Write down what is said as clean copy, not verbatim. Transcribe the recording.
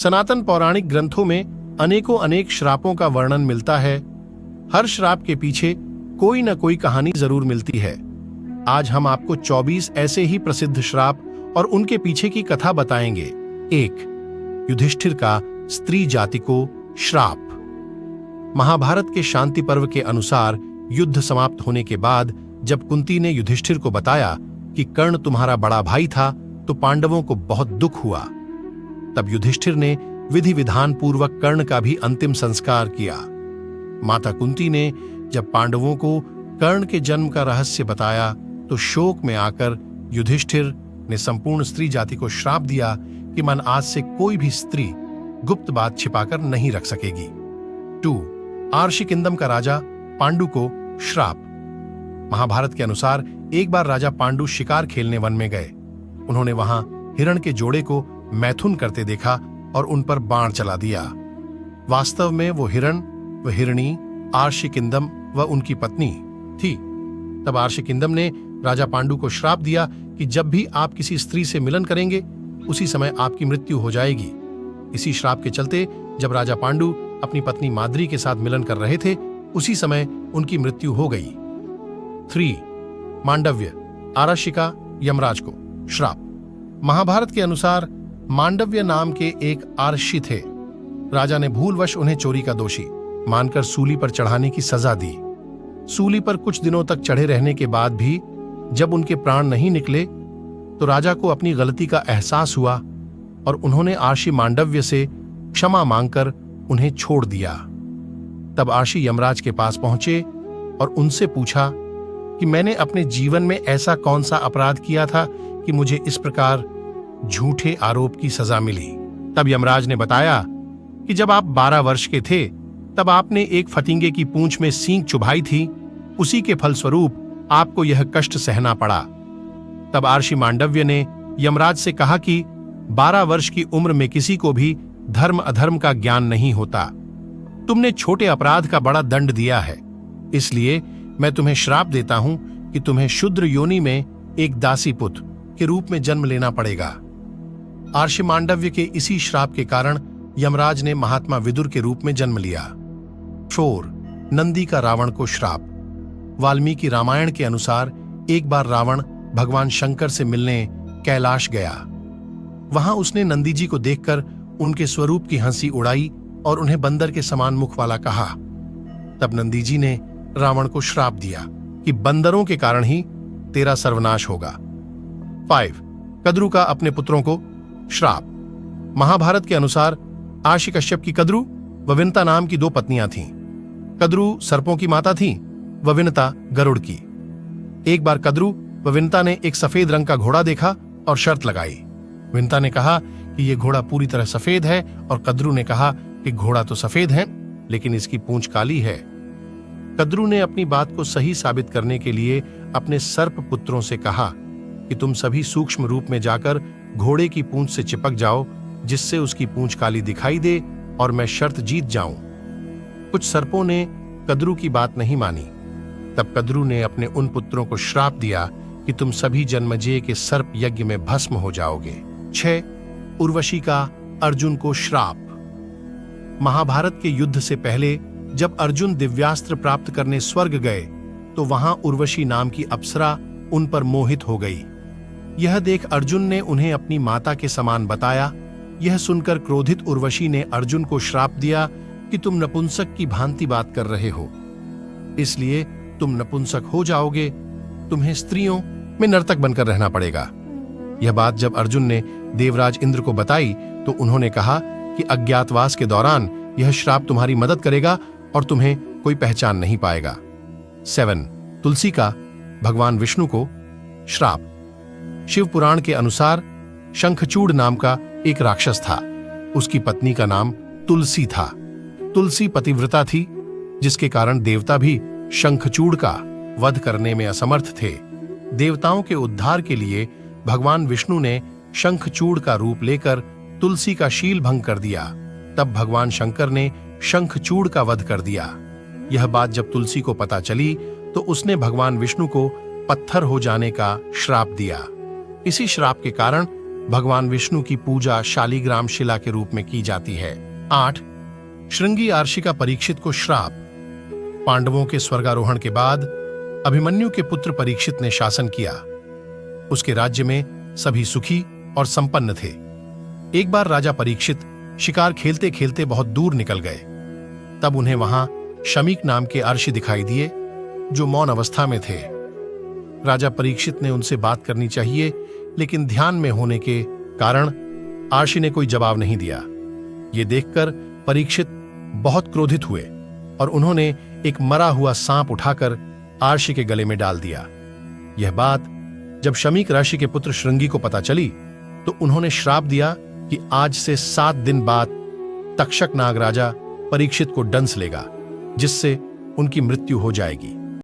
सनातन पौराणिक ग्रंथों में अनेकों अनेक श्रापों का वर्णन मिलता है। हर श्राप के पीछे कोई न कोई कहानी जरूर मिलती है। आज हम आपको 24 ऐसे ही प्रसिद्ध श्राप और उनके पीछे की कथा बताएंगे। 1. युधिष्ठिर का स्त्री जाति को श्राप। महाभारत के शांति पर्व के अनुसार युद्ध समाप्त होने के बाद जब कुंती ने युधिष्ठिर को बताया कि कर्ण तुम्हारा बड़ा भाई था तो पांडवों को बहुत दुख हुआ। तब युधिष्ठिर ने विधि विधान पूर्वक कर्ण का भी अंतिम संस्कार किया। माता कुंती ने जब पांडवों को कर्ण के जन्म का रहस्य बताया तो शोक में आकर युधिष्ठिर ने संपूर्ण स्त्री जाति को श्राप दिया कि मन आज से कोई भी स्त्री गुप्त बात छिपाकर नहीं रख सकेगी। 2. आर्षिकिंदम का राजा पांडु को श्राप। महाभारत के अनुसार एक बार राजा पांडु शिकार खेलने वन में गए। उन्होंने वहां हिरण के जोड़े को मैथुन करते देखा और उन पर बाण चला दिया। वास्तव में वो हिरण व हिरणी आर्षिकिंदम व उनकी पत्नी थी। तब आर्षिकिंदम ने राजा पांडु को श्राप दिया कि जब भी आप किसी स्त्री से मिलन करेंगे उसी समय आपकी मृत्यु हो जाएगी। इसी श्राप के चलते जब राजा पांडु अपनी पत्नी माद्री के साथ मिलन कर रहे थे उसी समय उनकी मृत्यु हो गई। 3. मांडव्य आरक्षिका यमराज को श्राप। महाभारत के अनुसार मांडव्य नाम के एक आरक्षी थे। राजा ने भूलवश उन्हें चोरी का दोषी मानकर सूली पर चढ़ाने की सजा दी। सूली पर कुछ दिनों तक चढ़े रहने के बाद भी जब उनके प्राण नहीं निकले तो राजा को अपनी गलती का एहसास हुआ और उन्होंने आर्षी मांडव्य से क्षमा मांगकर उन्हें छोड़ दिया। तब आर्षी यमराज के पास पहुंचे और उनसे पूछा कि मैंने अपने जीवन में ऐसा कौन सा अपराध किया था कि मुझे इस प्रकार झूठे आरोप की सजा मिली। तब यमराज ने बताया कि जब आप 12 वर्ष के थे तब आपने एक फतिंगे की पूंछ में सींग चुभाई थी, उसी के फलस्वरूप आपको यह कष्ट सहना पड़ा। तब आर्षी मांडव्य ने यमराज से कहा कि 12 वर्ष की उम्र में किसी को भी धर्म अधर्म का ज्ञान नहीं होता। तुमने छोटे अपराध का बड़ा दंड दिया है, इसलिए मैं तुम्हें श्राप देता हूं कि तुम्हें शूद्र योनि में एक दासी पुत्र के रूप में जन्म लेना पड़ेगा। आर्षी मांडव्य के इसी श्राप के कारण यमराज ने महात्मा विदुर के रूप में जन्म लिया। 4. नंदी का रावण को श्राप। वाल्मीकि रामायण के अनुसार एक बार रावण भगवान शंकर से मिलने कैलाश गया। वहां उसने नंदी जी को देखकर उनके स्वरूप की हंसी उड़ाई और उन्हें बंदर के समान मुख वाला कहा। तब नंदी जी ने रावण को श्राप दिया कि बंदरों के कारण ही तेरा सर्वनाश होगा। 5. कद्रु का अपने पुत्रों को श्राप। महाभारत के अनुसार आर्षि कश्यप की कद्रु व विनता नाम की 2 पत्नियां थीं। कद्रु सर्पों की माता थी व विनता गरुड़ की। एक बार कद्रु व विनता ने एक सफेद रंग का घोड़ा देखा और शर्त लगाई। विनता ने कहा कि यह घोड़ा पूरी तरह सफेद है और कद्रु ने कहा कि घोड़ा तो सफेद है लेकिन इसकी पूंछ काली है। कद्रु ने अपनी बात को सही साबित करने के लिए अपने सर्प पुत्रों से कहा कि तुम सभी सूक्ष्म रूप में जाकर घोड़े की पूंछ से चिपक जाओ जिससे उसकी पूंछ काली दिखाई दे और मैं शर्त जीत जाऊं। कुछ सर्पों ने कद्रु की बात नहीं मानी। तब कद्रु ने अपने उन पुत्रों को श्राप दिया कि तुम सभी जन्मजेय के सर्प यज्ञ में भस्म हो जाओगे। 6. उर्वशी का अर्जुन को श्राप। महाभारत के युद्ध से पहले जब अर्जुन दिव्यास्त्र प्राप्त करने स्वर्ग गए तो वहां उर्वशी नाम की अप्सरा उन पर मोहित हो गई। यह देख अर्जुन ने उन्हें अपनी माता के समान बताया। यह सुनकर क्रोधित उर्वशी ने अर्जुन को श्राप दिया कि तुम नपुंसक की भांति बात कर रहे हो, इसलिए तुम नपुंसक हो जाओगे। तुम्हें स्त्रियों में नर्तक बनकर रहना पड़ेगा। यह बात जब अर्जुन ने देवराज इंद्र को बताई तो उन्होंने कहा कि अज्ञातवास के दौरान यह श्राप तुम्हारी मदद करेगा और तुम्हें कोई पहचान नहीं पाएगा। 7. तुलसी का भगवान विष्णु को श्राप। शिव पुराण के अनुसार शंखचूड़ नाम का एक राक्षस था। उसकी पत्नी का नाम तुलसी था। तुलसी पतिव्रता थी जिसके कारण देवता भी शंखचूड़ का वध करने में असमर्थ थे। देवताओं के उद्धार के लिए भगवान विष्णु ने शंखचूड़ का रूप लेकर तुलसी का शील भंग कर दिया। तब भगवान शंकर ने शंखचूड़ का वध कर दिया। यह बात जब तुलसी को पता चली तो उसने भगवान विष्णु को पत्थर हो जाने का श्राप दिया। इसी श्राप के कारण भगवान विष्णु की पूजा शालिग्राम शिला के रूप में की जाती है। 8. श्रृंगी आर्षि का परीक्षित को श्राप। पांडवों के स्वर्गारोहण के बाद अभिमन्यु के पुत्र परीक्षित ने शासन किया। उसके राज्य में सभी सुखी और संपन्न थे। एक बार राजा परीक्षित शिकार खेलते खेलते बहुत दूर निकल गए। तब उन्हें वहां शमीक नाम के अर्षि दिखाई दिए जो मौन अवस्था में थे। राजा परीक्षित ने उनसे बात करनी चाहिए, लेकिन ध्यान में होने के कारण अर्षि ने कोई जवाब नहीं दिया। ये देखकर परीक्षित बहुत क्रोधित हुए और उन्होंने एक मरा हुआ सांप उठाकर अर्षि के गले में डाल दिया। यह बात जब शमीक ऋषि के पुत्र श्रृंगी को पता चली तो उन्होंने श्राप दिया कि आज से 7 दिन बाद तक्षक नाग राजा परीक्षित को डंस लेगा, जिससे उनकी मृत्यु हो जाएगी।